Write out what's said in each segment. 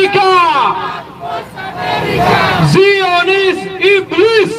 Amerika, Zionis iblis.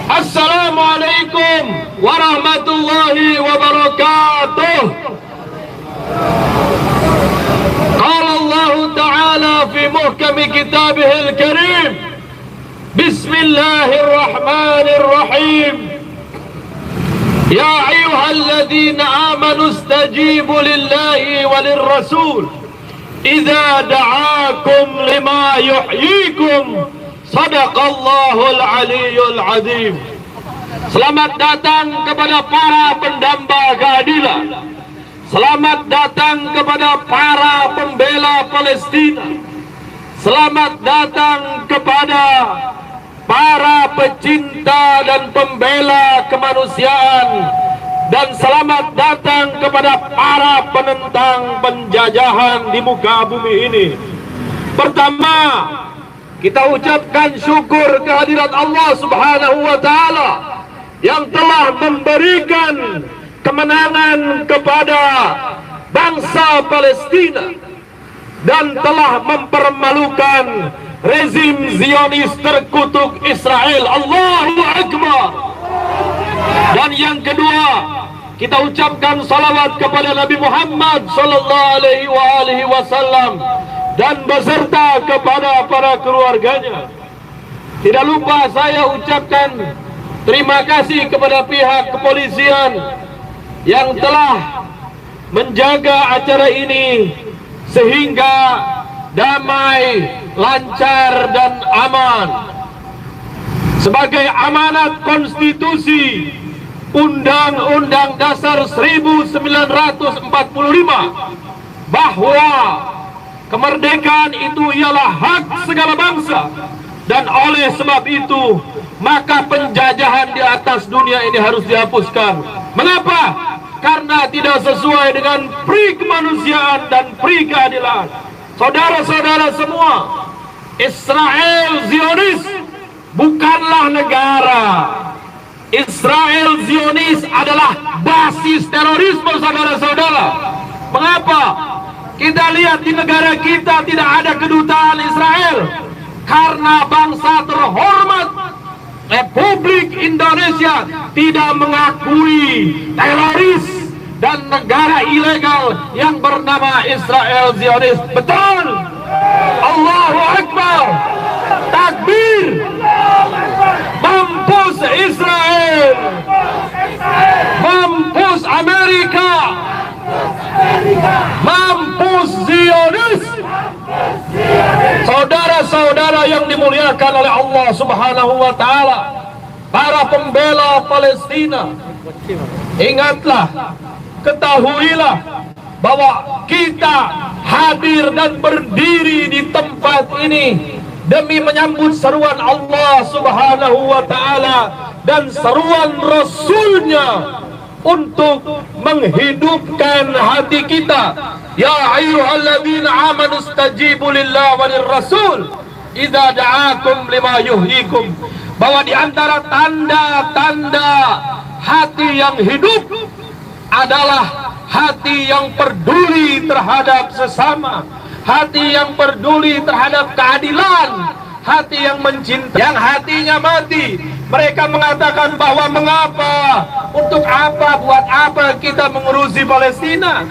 Assalamualaikum warahmatullahi wabarakatuh. Qala Allah Ta'ala fi muhkami kitabihil karim, Bismillahirrahmanirrahim. Ya ayyuhalladzina amanu istajibu lillahi walirrasul idza da'akum lima yuhyikum. Sadaqallahul aliyyul azim. Selamat datang kepada para pendamba keadilan. Selamat datang kepada para pembela Palestina. Selamat datang kepada para pecinta dan pembela kemanusiaan. Dan selamat datang kepada para penentang penjajahan di muka bumi ini. Pertama, kita ucapkan syukur kehadirat Allah Subhanahu wa Ta'ala yang telah memberikan kemenangan kepada bangsa Palestina dan telah mempermalukan rezim Zionis terkutuk Israel. Allahu Akbar. Dan yang kedua, kita ucapkan salawat kepada Nabi Muhammad sallallahu alaihi wasallam dan beserta kepada para keluarganya. Tidak lupa saya ucapkan terima kasih kepada pihak kepolisian yang telah menjaga acara ini sehingga damai, lancar dan aman. Sebagai amanat konstitusi Undang-Undang Dasar 1945 bahwa kemerdekaan itu ialah hak segala bangsa, dan oleh sebab itu maka penjajahan di atas dunia ini harus dihapuskan. Mengapa? Karena tidak sesuai dengan pri kemanusiaan dan pri keadilan. Saudara-saudara semua, Israel Zionis bukanlah negara. Israel Zionis adalah basis terorisme, saudara-saudara. Mengapa? Kita lihat di negara kita tidak ada kedutaan Israel, karena bangsa terhormat Republik Indonesia tidak mengakui teroris dan negara ilegal yang bernama Israel Zionis. Betul. Allahu Akbar. Takbir. Mampus Israel. Mampus Amerika. Mampus Zionis. Saudara-saudara yang dimuliakan oleh Allah Subhanahu wa Ta'ala, para pembela Palestina, ingatlah, ketahuilah bahwa kita hadir dan berdiri di tempat ini demi menyambut seruan Allah Subhanahu wa Ta'ala dan seruan Rasulnya untuk menghidupkan hati kita. Ya ayyuhalladzina amanu istajibu lillahi walir rasul idza da'akum lima yuhyikum. Bahwa di antara tanda-tanda hati yang hidup adalah hati yang peduli terhadap sesama, hati yang peduli terhadap keadilan, hati yang mencintai. Yang hatinya mati, mereka mengatakan bahwa mengapa, untuk apa, buat apa kita mengurusi Palestina?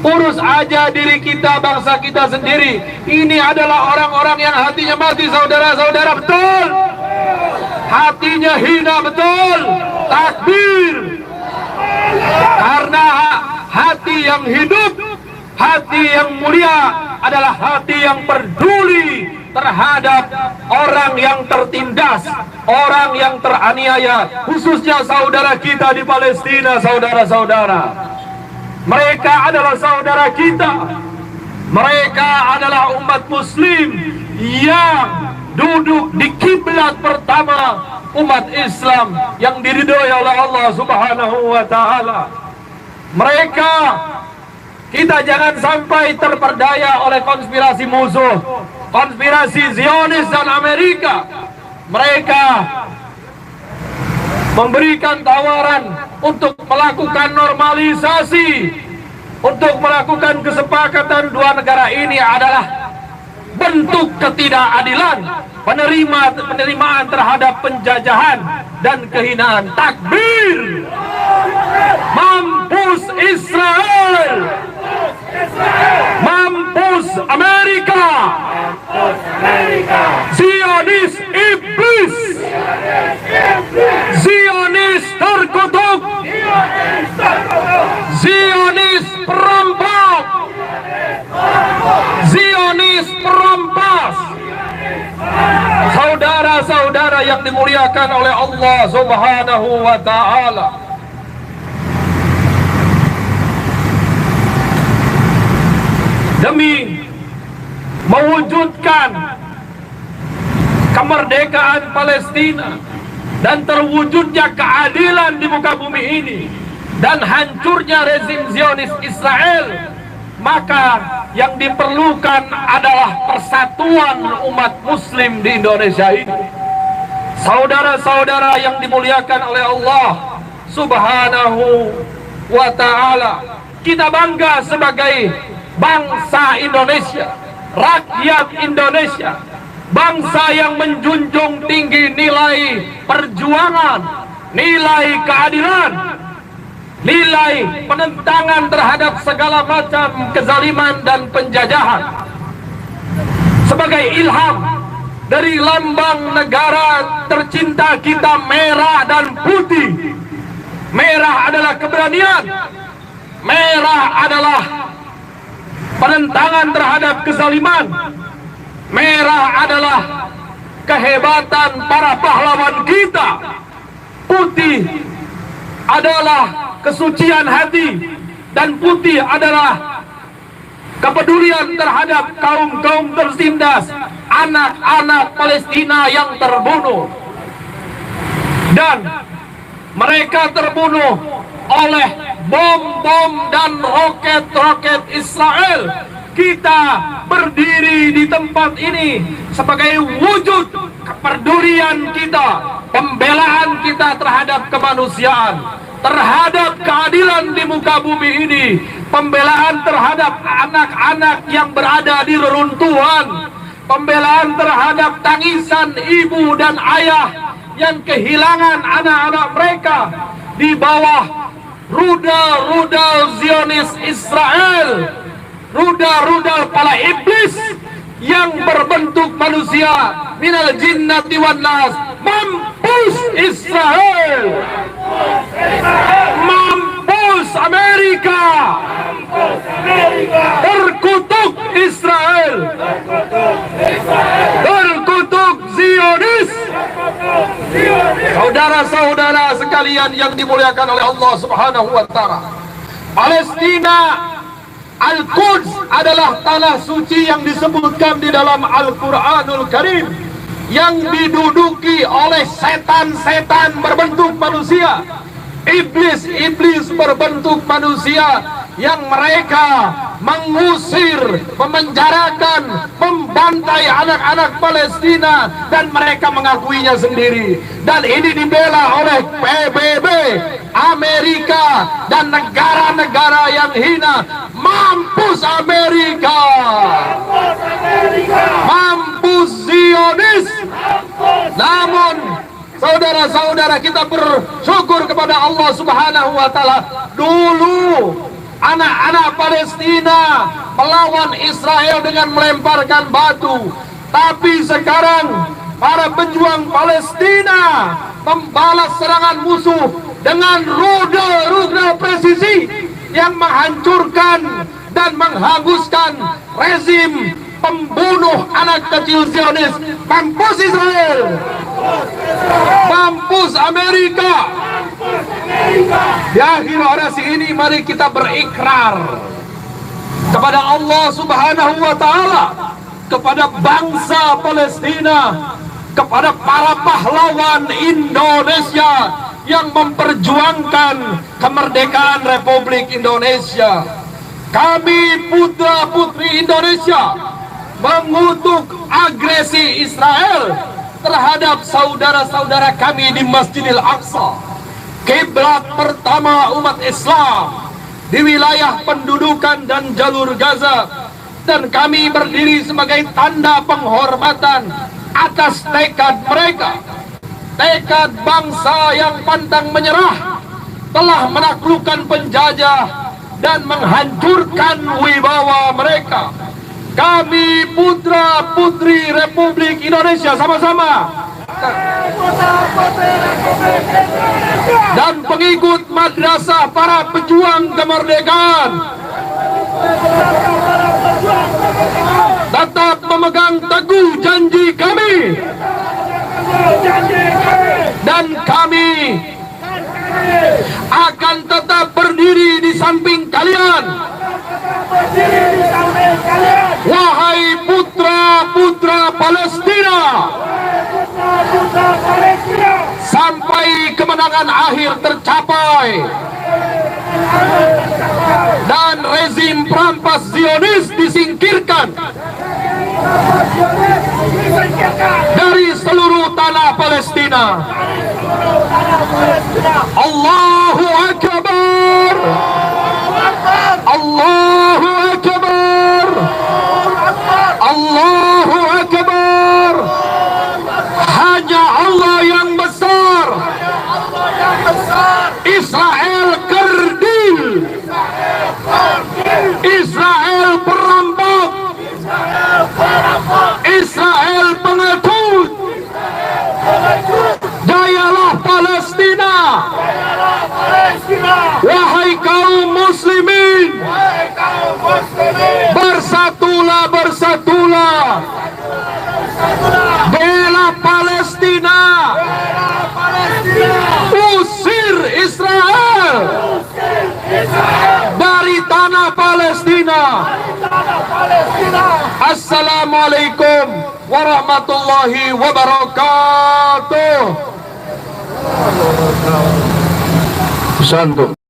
Urus aja diri kita, bangsa kita sendiri. Ini adalah orang-orang yang hatinya mati, saudara-saudara. Betul. Hatinya hina, betul. Takbir. Karena hati yang hidup, hati yang mulia adalah hati yang peduli terhadap orang yang tertindas, orang yang teraniaya, khususnya saudara kita di Palestina, saudara-saudara. Mereka adalah saudara kita. Mereka adalah umat muslim yang duduk di kiblat pertama umat Islam yang diridhoi oleh Allah Subhanahu wa Ta'ala. Mereka, kita jangan sampai terperdaya oleh konspirasi musuh, konspirasi Zionis dan Amerika. Mereka memberikan tawaran untuk melakukan normalisasi untuk melakukan kesepakatan dua negara ini adalah bentuk ketidakadilan, penerimaan terhadap penjajahan dan kehinaan. Takbir! Mampus Israel! Mampus Amerika! Zionis iblis! Zionis terkutuk! Zionis perampok! Zionis perampas! Saudara-saudara yang dimuliakan oleh Allah Subhanahu wa ta'ala, demi mewujudkan kemerdekaan Palestina dan terwujudnya keadilan di muka bumi ini dan hancurnya rezim Zionis Israel, maka yang diperlukan adalah persatuan umat muslim di Indonesia ini. Saudara-saudara yang dimuliakan oleh Allah Subhanahu wa ta'ala, kita bangga sebagai bangsa Indonesia, rakyat Indonesia, bangsa yang menjunjung tinggi nilai perjuangan, nilai keadilan, nilai penentangan terhadap segala macam kezaliman dan penjajahan. Sebagai ilham dari lambang negara tercinta kita, merah dan putih. Merah adalah keberanian, merah adalah penentangan terhadap kezaliman, merah adalah kehebatan para pahlawan kita, putih adalah kesucian hati, dan putih adalah kepedulian terhadap kaum-kaum tertindas, anak-anak Palestina yang terbunuh. Dan mereka terbunuh oleh bom-bom dan roket-roket Israel. Kita berdiri di tempat ini sebagai wujud kepedulian kita, pembelaan kita terhadap kemanusiaan, terhadap keadilan di muka bumi ini, pembelaan terhadap anak-anak yang berada di reruntuhan, pembelaan terhadap tangisan ibu dan ayah yang kehilangan anak-anak mereka di bawah rudal-rudal Zionis Israel, rudal-rudal para iblis yang berbentuk manusia, minal jinnati wan nas. Mampus Israel! Mampus Amerika! Terkutuk Israel! Terkutuk Zionis! Saudara-saudara sekalian yang dimuliakan oleh Allah Subhanahu wa ta'ala, Palestina, Al-Quds adalah tanah suci yang disebutkan di dalam Al-Quranul Karim, yang diduduki oleh setan-setan berbentuk manusia, iblis-iblis berbentuk manusia, yang mereka mengusir, memenjarakan, membantai anak-anak Palestina, dan mereka mengakuinya sendiri. Dan ini dibela oleh PBB, Amerika, dan negara-negara yang hina. Mampus Amerika! Mampus Zionis! Namun saudara-saudara, kita bersyukur kepada Allah Subhanahu wa ta'ala. Dulu anak-anak Palestina melawan Israel dengan melemparkan batu, tapi sekarang para pejuang Palestina membalas serangan musuh dengan rudal-rudal presisi yang menghancurkan dan menghanguskan rezim pembunuh anak kecil Zionis. Mampus Israel! Mampus Amerika! Di akhir orasi ini, mari kita berikrar kepada Allah Subhanahu wa ta'ala, kepada bangsa Palestina, kepada para pahlawan Indonesia yang memperjuangkan kemerdekaan Republik Indonesia. Kami putra-putri Indonesia mengutuk agresi Israel terhadap saudara-saudara kami di Masjidil Aqsa, kiblat pertama umat Islam, di wilayah pendudukan dan jalur Gaza, dan kami berdiri sebagai tanda penghormatan atas tekad mereka, tekad bangsa yang pantang menyerah, telah menaklukkan penjajah dan menghancurkan wibawa mereka. Kami putra putri Republik Indonesia sama-sama dan pengikut madrasah para pejuang kemerdekaan tetap memegang teguh janji kami, dan kami akan tetap berdiri di samping kalian, wahai putra-putra Palestina, sampai kemenangan akhir tercapai dan rezim perampas Zionis disingkirkan dari seluruh tanah Palestina. Allahu Akbar, Allahu Akbar, Allahu Akbar. Hanya Allah yang besar. Israel kerdil, Israel perampok, Israel pengecut. Jayalah Palestina, wahai kaum muslimin, bersatulah, bersatulah, bela Palestina, usir Israel dari tanah Palestina. Assalamualaikum warahmatullahi wabarakatuh. Santo.